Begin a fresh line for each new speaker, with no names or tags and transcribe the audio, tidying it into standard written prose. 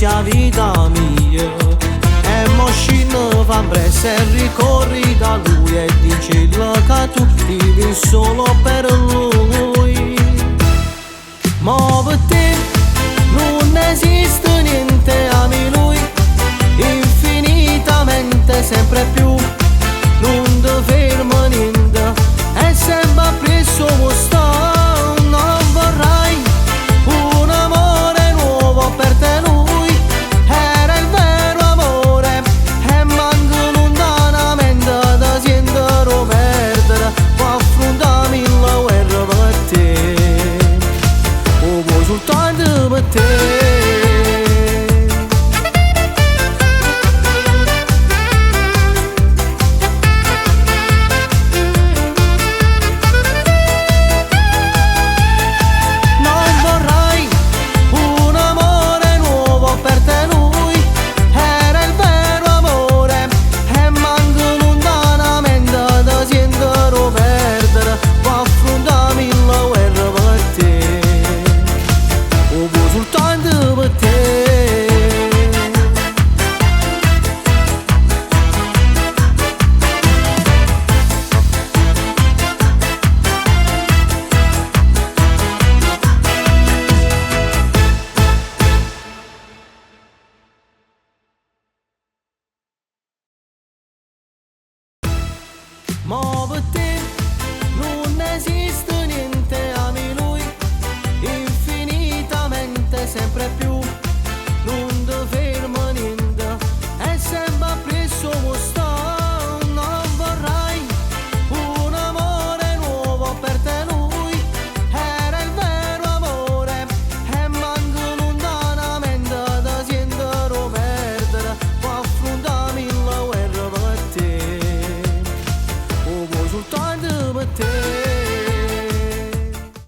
sia vita mia. E mo scino fa presto e ricorri da lui e dici che tu vivi solo per lui. Ma per te non esiste niente, ami lui infinitamente, sempre più. Non ti ferma niente, è sempre presso sta. Non vorrai un amore nuovo per te, lui era il vero amore e manco lontanamente da sentire perdere. Ma affrontami la guerra per te, o vuoi soltanto per te.